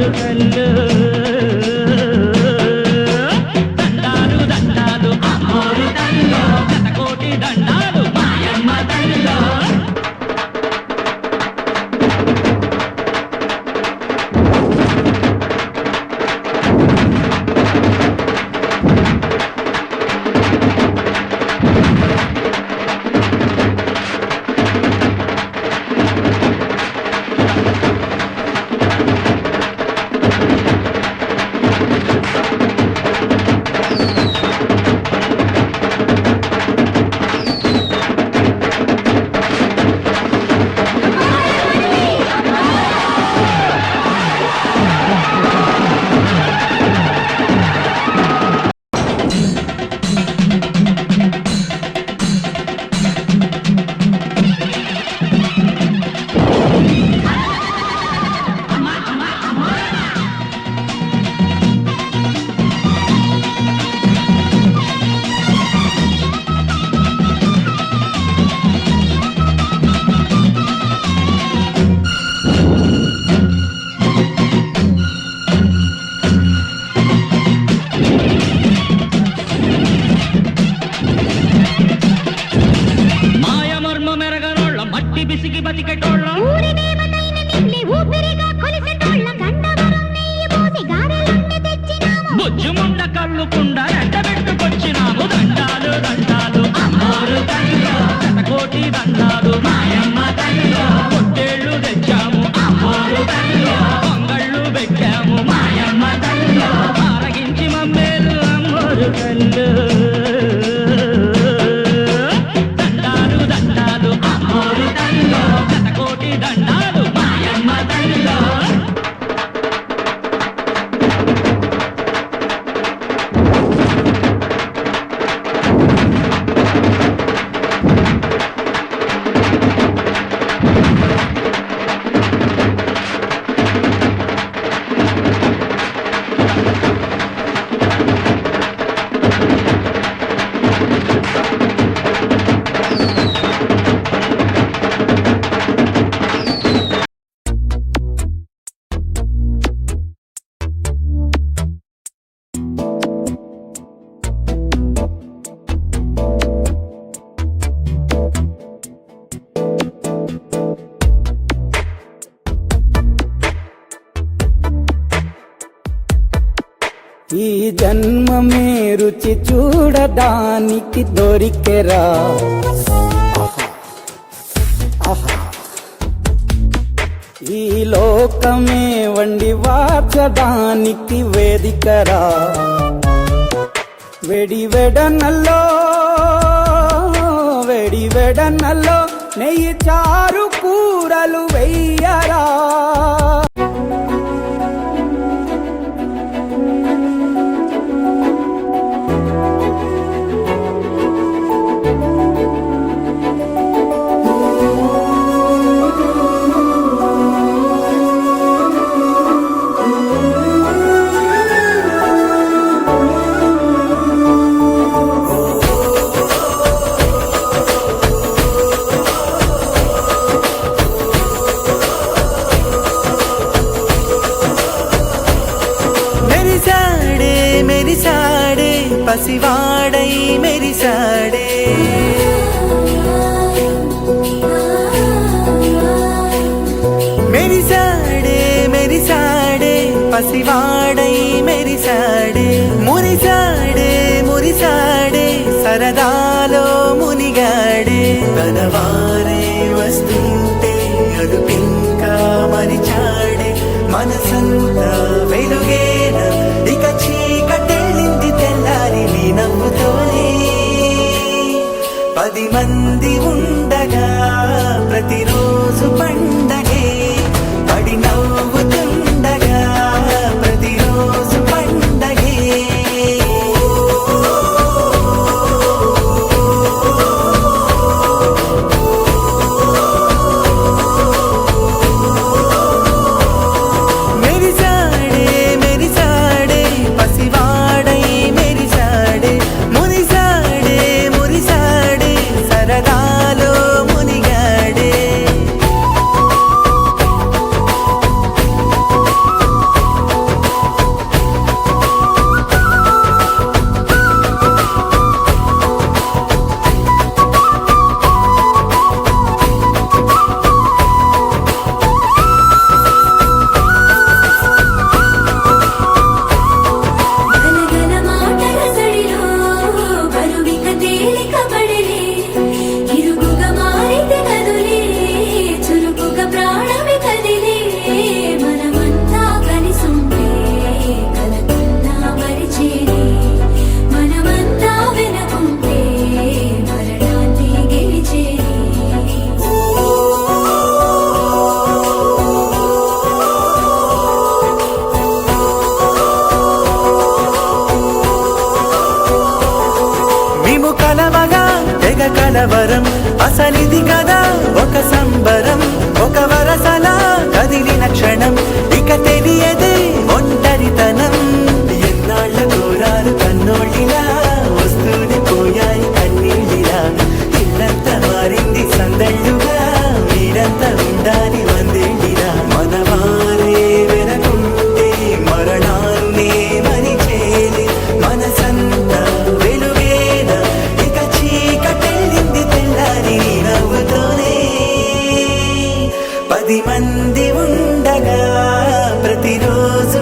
అమ్మోరు కళ్ళు దండాలు దండాలు అమ్మోరు తల్లో శతకోటి దండాలు మాయమ్మ తల్లో బిసిగి బతికెటోళ్ళ ఊరి దేవతైన నిన్నే ఊపిరిగా కొలిసెటోళ్ళ గండవరం నెయ్యి పోసి గారెలన్నీ తెచ్చినాము బుజ్జుముండ కళ్ళుకుండ ఎండబెట్టుకొచ్చినాము దండాలు దండాలు అమ్మోరు తల్లో శతకోటి దండాలు మాయమ్మ తల్లో పొట్టేళ్ళు తెచ్చాము అమ్మోరు తల్లో పొంగళ్ళు పెట్టాము మాయమ్మ తల్లో ఆరగించి మమ్మేలు అమ్మోరు తల్లో దండాలు మాయమ్మ తల్లో ఈ జన్మమే రుచి చూడడానికి దొరికెరా ఈ లోకమే వండి వాచడానికి వేదికరా వెడివెడనల్లో నెయ్యి చారు కూరలు వెయ్యరా పసివాడై మెరిసాడే మెరిసాడే పసివాడై మెరిసాడే మురిసాడే సరదాలో మునిగాడే తనవారే వస్తుంటే అదుపింకా మరిచాడే మనసంతా వెలుగేన ఇక చీకటెళ్ళింది తెల్లారి నీ నవ్వుతోనే 10 మంది ఉండగా ప్రతిరోజు పండగే పడి నవ్వుతుండగా ప్రతిరోజు పండగే మురిసాడే సరదాలో కలవగా తెగ కలవరం, అసలిది కదా ఒక సంబరం. ఒక వరసలా కదిలిన క్షణం, ఇక తెలియదే ఒంటరితనం. ఎన్నాళ్ళ కోరారు కన్నోళ్ళిలా, వస్తూనే పోయాయి కన్నీళ్ళిలా. ఇల్లంతా మారింది సందళ్ళుగా, మీరంతా ఉండాలి వందేళ్ళిలా. మనవారే వెనకుంటే మరణాన్నే మరిచేది, మనసంతా వెలుగేనా ఇక చీకటెళ్ళింది తెల్లారి నవ్వుతోనే. 10 మంది ఉండగా ప్రతిరోజు